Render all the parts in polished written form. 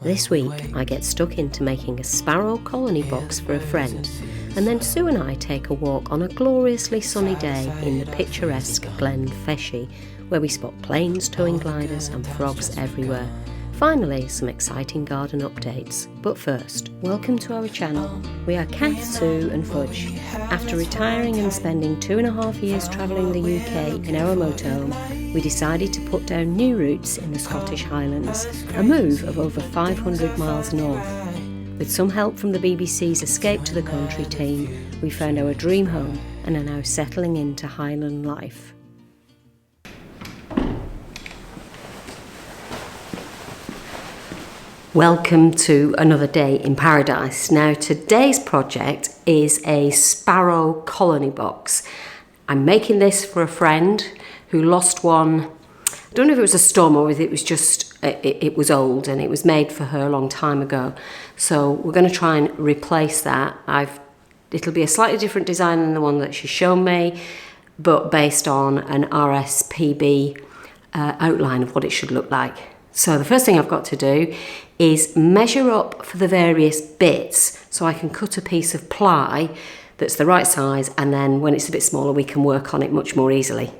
This week I get stuck into making a sparrow colony box for a friend, and then Sue and I take a walk on a gloriously sunny day in the picturesque Glen Feshie, where we spot planes, towing gliders and frogs everywhere. Finally, some exciting garden updates. But first, welcome to our channel. We are Kath, Sue and Fudge. After retiring and spending 2.5 years travelling the UK in our motorhome, we decided to put down new roots in the Scottish Highlands, a move of over 500 miles north. With some help from the BBC's Escape to the Country team, we found our dream home and are now settling into Highland life. Welcome to another day in paradise. Now today's project is a sparrow colony box. I'm making this for a friend who lost one. I don't know if it was a storm or if it was just, it was old and it was made for her a long time ago. So we're going to try and replace that. It'll be a slightly different design than the one that she's shown me, but based on an RSPB outline of what it should look like. So the first thing I've got to do is measure up for the various bits so I can cut a piece of ply that's the right size, and then when it's a bit smaller we can work on it much more easily.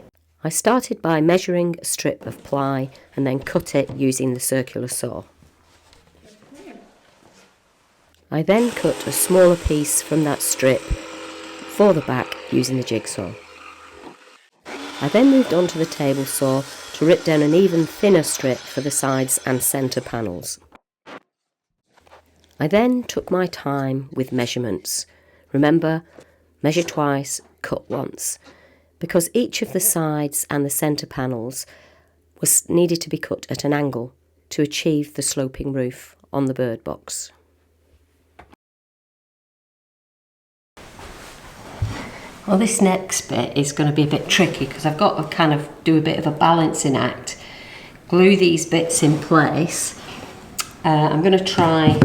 I started by measuring a strip of ply and then cut it using the circular saw. I then cut a smaller piece from that strip for the back using the jigsaw. I then moved on to the table saw to rip down an even thinner strip for the sides and centre panels. I then took my time with measurements. Remember, measure twice, cut once, because each of the sides and the centre panels was needed to be cut at an angle to achieve the sloping roof on the bird box. Well, this next bit is going to be a bit tricky because I've got to kind of do a bit of a balancing act. Glue these bits in place. I'm going to try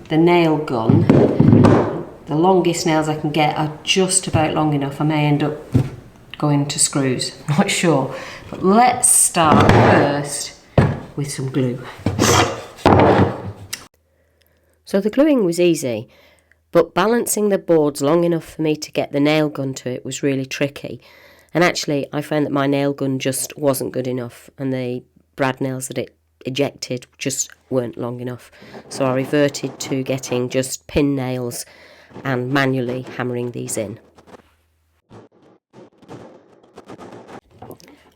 the nail gun. The longest nails I can get are just about long enough. I may end up going to screws, not sure. But let's start first with some glue. So the gluing was easy, but balancing the boards long enough for me to get the nail gun to it was really tricky. And actually I found that my nail gun just wasn't good enough, and the brad nails that it ejected just weren't long enough. So I reverted to getting just pin nails and manually hammering these in.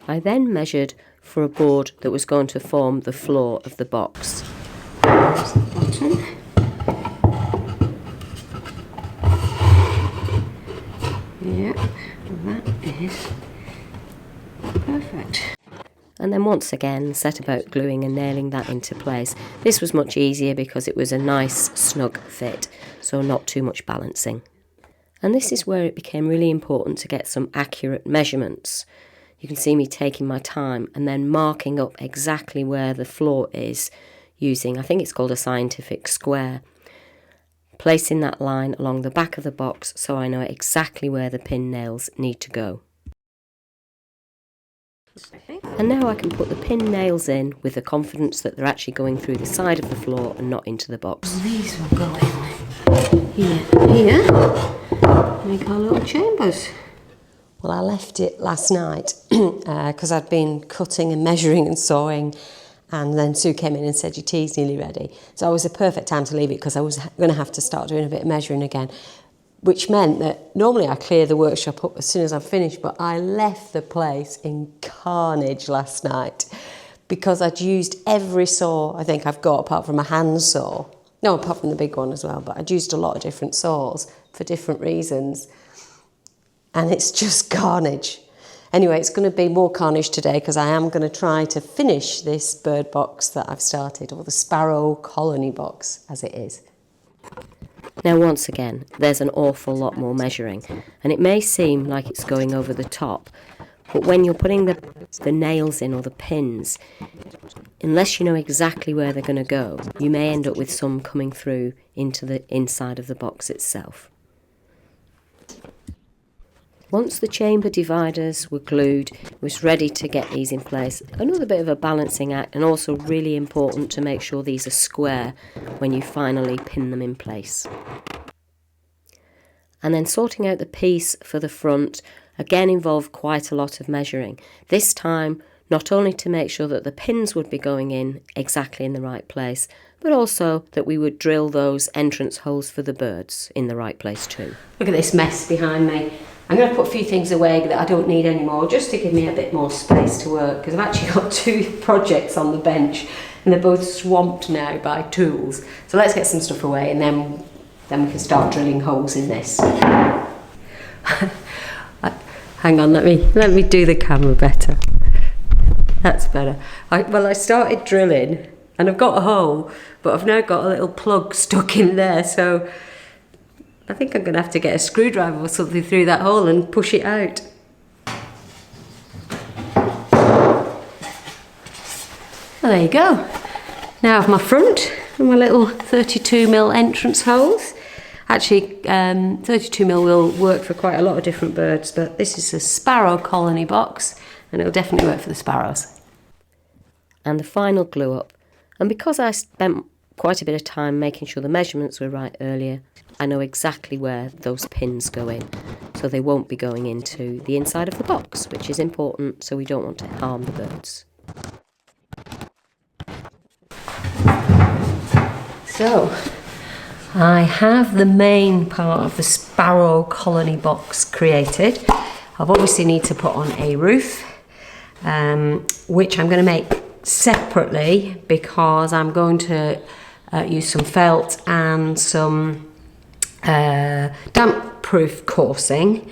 I then measured for a board that was going to form the floor of the box. There's the bottom. Yeah, that is perfect. And then once again set about gluing and nailing that into place. This was much easier because it was a nice snug fit, so not too much balancing. And this is where it became really important to get some accurate measurements. You can see me taking my time and then marking up exactly where the floor is using, I think it's called a scientific square. Placing that line along the back of the box so I know exactly where the pin nails need to go. And now I can put the pin nails in with the confidence that they're actually going through the side of the floor and not into the box. Well, these will go in here, make our little chambers. Well, I left it last night because I'd been cutting and measuring and sawing, and then Sue came in and said, your tea's nearly ready. So it was a perfect time to leave it because I was going to have to start doing a bit of measuring again, which meant that normally I clear the workshop up as soon as I've finished, but I left the place in carnage last night because I'd used every saw I think I've got apart from a hand saw. No, apart from the big one as well, but I'd used a lot of different saws for different reasons. And it's just carnage. Anyway, it's going to be more carnage today because I am going to try to finish this bird box that I've started, or the sparrow colony box as it is. Now once again, there's an awful lot more measuring, and it may seem like it's going over the top, but when you're putting the nails in or the pins, unless you know exactly where they're going to go, you may end up with some coming through into the inside of the box itself. Once the chamber dividers were glued, it was ready to get these in place. Another bit of a balancing act, and also really important to make sure these are square when you finally pin them in place. And then sorting out the piece for the front again involved quite a lot of measuring. This time, not only to make sure that the pins would be going in exactly in the right place, but also that we would drill those entrance holes for the birds in the right place too. Look at this mess behind me. I'm going to put a few things away that I don't need anymore, just to give me a bit more space to work, because I've actually got 2 projects on the bench and they're both swamped now by tools. So let's get some stuff away, and then we can start drilling holes in this. Hang on, let me do the camera better. That's better. I started drilling and I've got a hole, but I've now got a little plug stuck in there, so I think I'm going to have to get a screwdriver or something through that hole and push it out. Well, there you go. Now I have my front and my little 32mm entrance holes. Actually, 32mm will work for quite a lot of different birds, but this is a sparrow colony box, and it'll definitely work for the sparrows. And the final glue up. And because I spent quite a bit of time making sure the measurements were right earlier, I know exactly where those pins go in, so they won't be going into the inside of the box, which is important, so we don't want to harm the birds. So, I have the main part of the sparrow colony box created. I've obviously need to put on a roof, which I'm going to make separately because I'm going to use some felt and some damp-proof coursing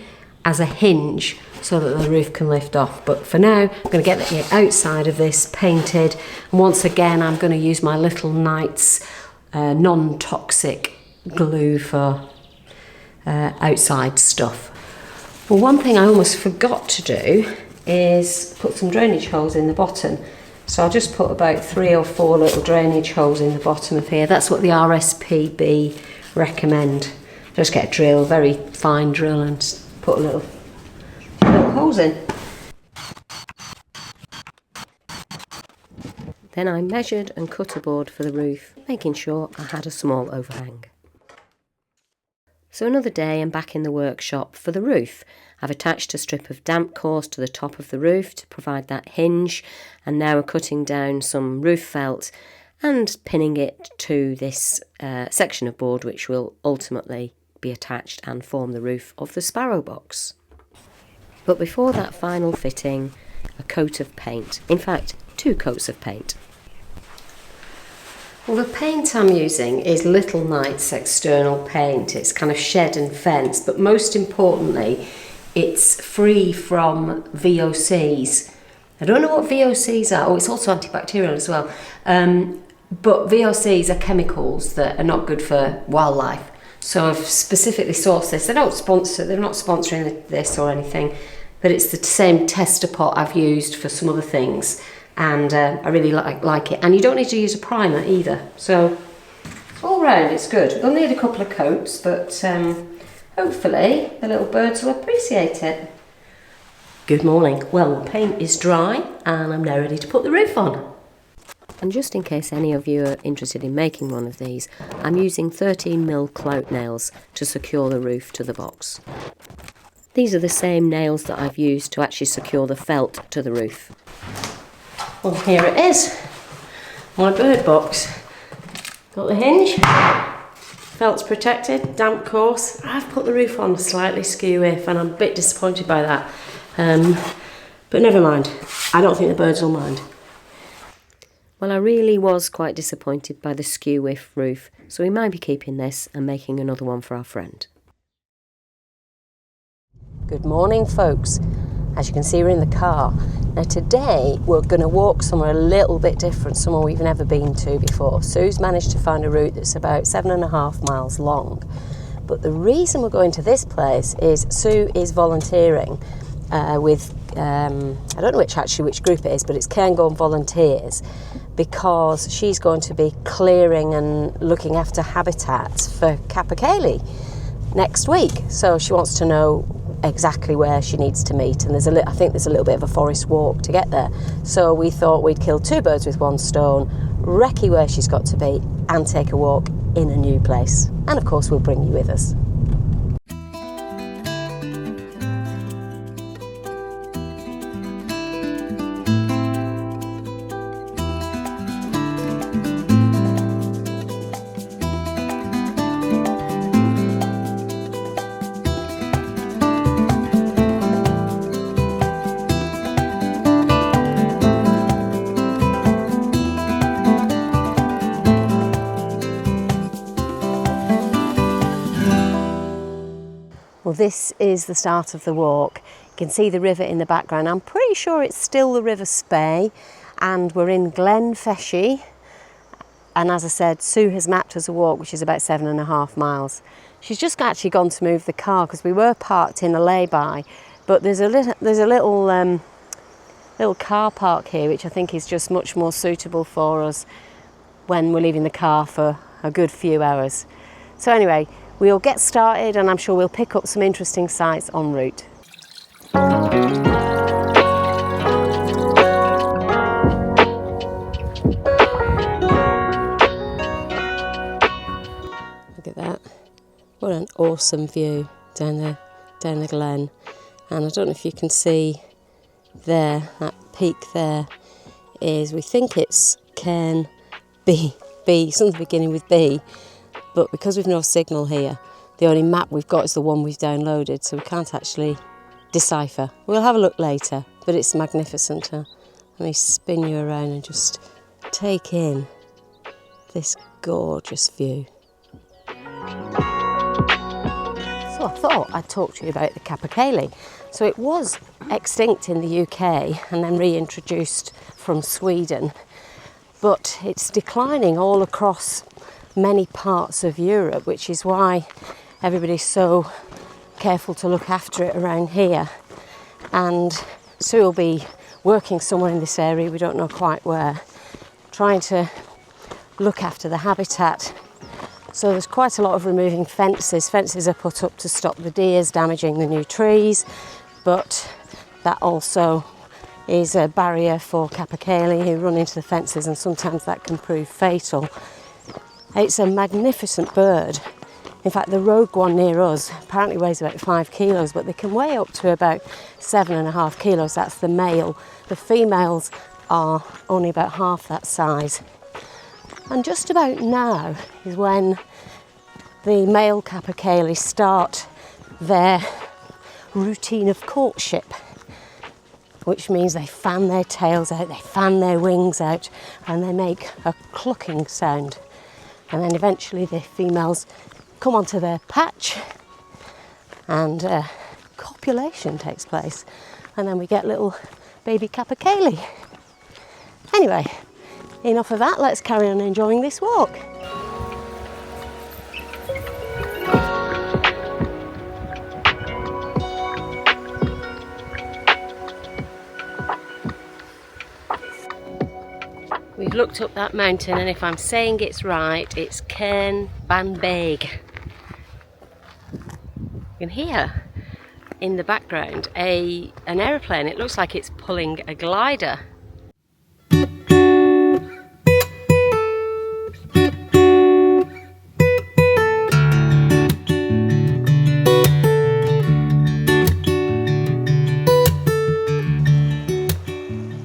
as a hinge so that the roof can lift off. But for now, I'm going to get the outside of this painted, and once again I'm going to use my Little Knights non-toxic glue for outside stuff. Well, one thing I almost forgot to do is put some drainage holes in the bottom. So I'll just put about 3 or 4 little drainage holes in the bottom of here. That's what the RSPB recommend. Just get a drill, very fine drill, and put little holes in. Then I measured and cut a board for the roof, making sure I had a small overhang. So another day and back in the workshop for the roof. I've attached a strip of damp course to the top of the roof to provide that hinge, and now we're cutting down some roof felt and pinning it to this section of board which will ultimately be attached and form the roof of the sparrow box. But before that final fitting, a coat of paint. In fact, 2 coats of paint. Well, the paint I'm using is Little Knights external paint. It's kind of shed and fence, but most importantly, it's free from VOCs. I don't know what VOCs are. Oh, it's also antibacterial as well. But VOCs are chemicals that are not good for wildlife. So I've specifically sourced this. They're not sponsoring this or anything, but it's the same tester pot I've used for some other things. And I really like it. And you don't need to use a primer either. So all round it's good. We'll need a couple of coats, but hopefully the little birds will appreciate it. Good morning. Well, the paint is dry and I'm now ready to put the roof on. And just in case any of you are interested in making one of these, I'm using 13mm clout nails to secure the roof to the box. These are the same nails that I've used to actually secure the felt to the roof. Well, here it is, my bird box. Got the hinge, felt's protected, damp course. I've put the roof on slightly skew if, and I'm a bit disappointed by that. But never mind, I don't think the birds will mind. Well, I really was quite disappointed by the skew whiff roof, so we might be keeping this and making another one for our friend. Good morning, folks. As you can see, we're in the car. Now today we're going to walk somewhere a little bit different, somewhere we've never been to before. Sue's managed to find a route that's about 7.5 miles long. But the reason we're going to this place is Sue is volunteering with, I don't know which group it is, but it's Cairngorm Volunteers, because she's going to be clearing and looking after habitats for capercaillie next week. So she wants to know exactly where she needs to meet, and I think there's a little bit of a forest walk to get there. So we thought we'd kill two birds with one stone, recce where she's got to be, and take a walk in a new place. And of course we'll bring you with us. Well, this is the start of the walk. You can see the river in the background. I'm pretty sure it's still the River Spey, and we're in Glen Feshie. And as I said, Sue has mapped us a walk which is about 7.5 miles. She's just actually gone to move the car because we were parked in a lay-by, but there's a little car park here which I think is just much more suitable for us when we're leaving the car for a good few hours. So anyway, we'll get started, and I'm sure we'll pick up some interesting sights en route. Look at that. What an awesome view down the glen. And I don't know if you can see there, that peak there is, we think it's Cairn B, something beginning with B. But because we've no signal here, the only map we've got is the one we've downloaded, so we can't actually decipher. We'll have a look later, but it's magnificent. Let me spin you around and just take in this gorgeous view. So I thought I'd talk to you about the capercaillie. So it was extinct in the UK and then reintroduced from Sweden, but it's declining all across many parts of Europe, which is why everybody's so careful to look after it around here. And Sue will be working somewhere in this area, we don't know quite where, trying to look after the habitat. So there's quite a lot of removing fences. Fences are put up to stop the deers damaging the new trees, but that also is a barrier for capercaillie who run into the fences, and sometimes that can prove fatal. It's a magnificent bird. In fact, the rogue one near us apparently weighs about 5 kilos, but they can weigh up to about 7.5 kilos. That's the male. The females are only about half that size. And just about now is when the male capercaillie start their routine of courtship, which means they fan their tails out, they fan their wings out, and they make a clucking sound. And then eventually the females come onto their patch and copulation takes place. And then we get little baby capercaillie. Anyway, enough of that, let's carry on enjoying this walk. We've looked up that mountain, and if I'm saying it's right, it's Cairn Banbeig. You can hear in the background an aeroplane. It looks like it's pulling a glider.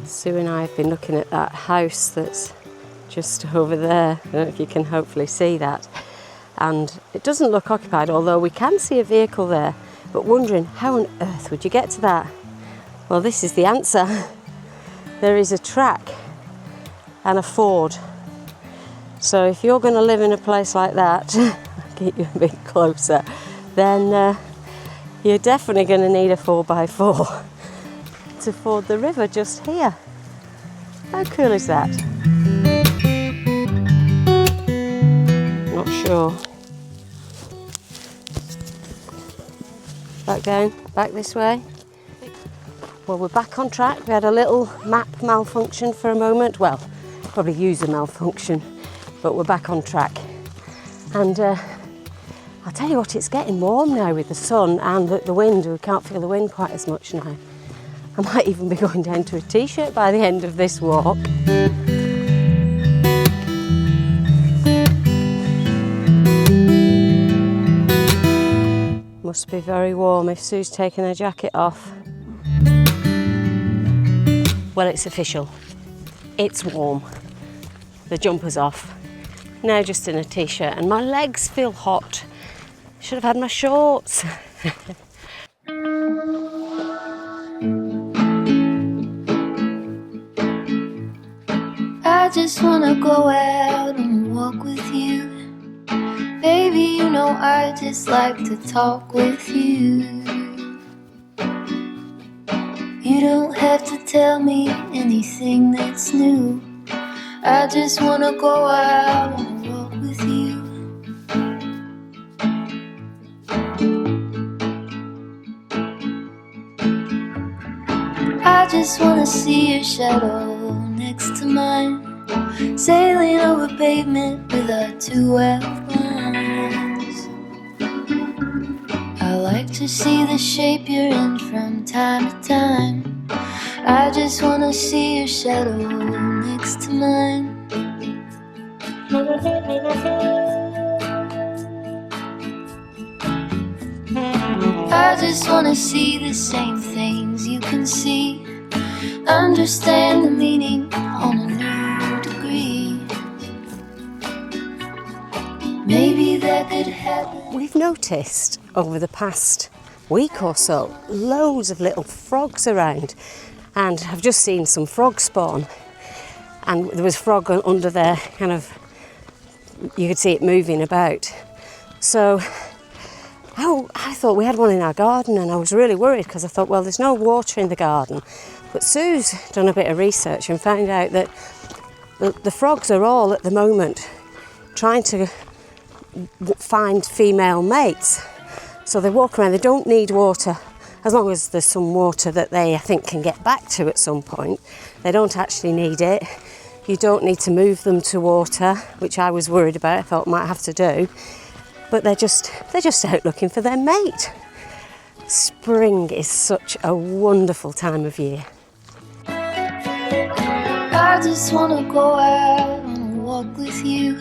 Sue and I have been looking at that house that's just over there. I don't know if you can hopefully see that. And it doesn't look occupied, although we can see a vehicle there, but wondering how on earth would you get to that? Well, this is the answer. There is a track and a ford. So if you're going to live in a place like that, I'll get you a bit closer, then you're definitely going to need a 4x4 to ford the river just here. How cool is that? Not sure. Back down, back this way. Well, we're back on track. We had a little map malfunction for a moment. Well, probably user malfunction, but we're back on track. And I'll tell you what, it's getting warm now with the sun and the wind. We can't feel the wind quite as much now. I might even be going down to a t-shirt by the end of this walk. Must be very warm if Sue's taken her jacket off. Well, it's official. It's warm. The jumper's off. Now just in a t-shirt and my legs feel hot. Should have had my shorts. I just wanna go out and walk with you. Baby, you know I just like to talk with you. You don't have to tell me anything that's new. I just wanna go out and walk with you. I just wanna see your shadow next to mine, sailing over pavement with our 12 lines. I like to see the shape you're in from time to time. I just wanna see your shadow next to mine. I just wanna see the same things you can see, understand the meaning on a new degree. Maybe that could happen. We've noticed over the past week or so loads of little frogs around, and I've just seen some frog spawn, and there was frog under there, kind of, you could see it moving about. So I thought we had one in our garden, and I was really worried because I thought, well, there's no water in the garden. But Sue's done a bit of research and found out that the frogs are all at the moment trying to find female mates. So they walk around, they don't need water, as long as there's some water that they, I think, can get back to at some point. They don't actually need it. You don't need to move them to water, which I was worried about, I thought I might have to do. But they're just out looking for their mate. Spring is such a wonderful time of year. I just wanna go out and walk with you.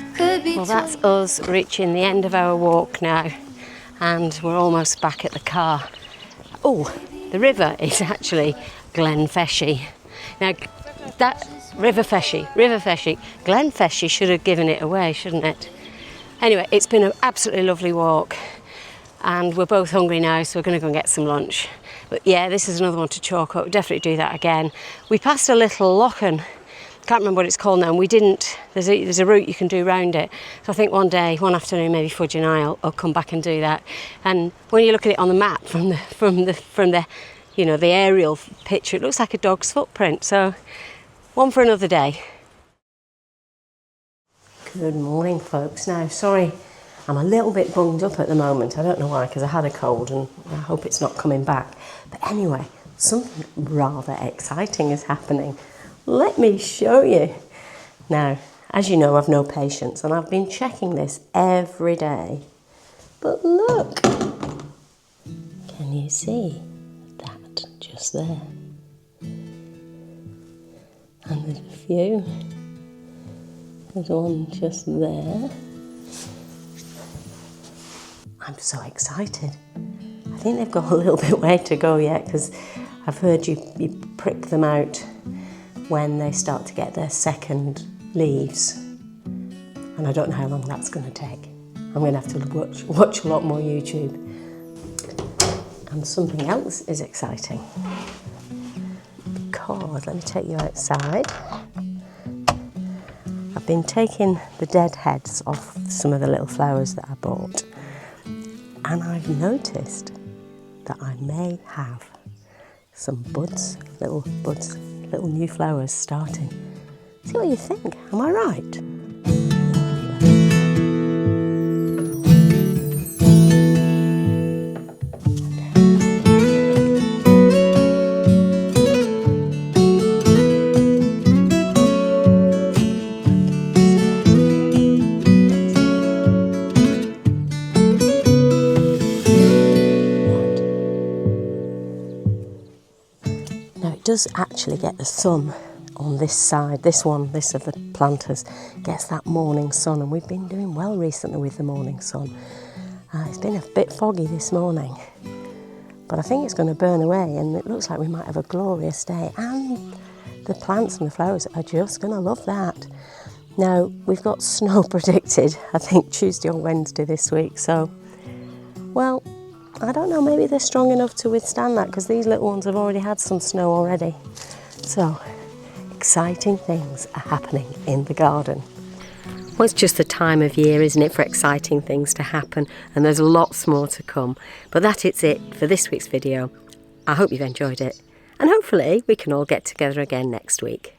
Well, that's us reaching the end of our walk now, and we're almost back at the car. Oh, the river is actually Glen Feshie. Now, that River Feshie. Glen Feshie should have given it away, shouldn't it? Anyway, it's been an absolutely lovely walk, and we're both hungry now, so we're going to go and get some lunch. But yeah, this is another one to chalk up. We'll definitely do that again. We passed a little lochen, can't remember what it's called now, and we didn't, there's a route you can do round it. So I think one afternoon, maybe Fudge and I'll come back and do that. And when you look at it on the map from the you know, the aerial picture, it looks like a dog's footprint. So one for another day. Good morning, folks. Now, sorry, I'm a little bit bunged up at the moment. I don't know why, because I had a cold and I hope it's not coming back. But anyway, something rather exciting is happening. Let me show you. Now, as you know, I've no patience, and I've been checking this every day. But look, can you see that just there? And there's a few. There's one just there. I'm so excited. I think they've got a little bit way to go yet, because I've heard you prick them out when they start to get their second leaves. And I don't know how long that's going to take. I'm going to have to watch a lot more YouTube. And something else is exciting. Because, let me take you outside. I've been taking the dead heads off some of the little flowers that I bought, and I've noticed that I may have some buds, little new flowers starting. See what you think, am I right? does actually get the sun on this side. This of the planters gets that morning sun, and we've been doing well recently with the morning sun. It's been a bit foggy this morning, but I think it's going to burn away, and it looks like we might have a glorious day, and the plants and the flowers are just going to love that. Now, we've got snow predicted, I think Tuesday or Wednesday this week, so, well, I don't know, maybe they're strong enough to withstand that, because these little ones have already had some snow already. So, exciting things are happening in the garden. Well, it's just the time of year, isn't it, for exciting things to happen, and there's lots more to come. But that is it for this week's video. I hope you've enjoyed it, and hopefully we can all get together again next week.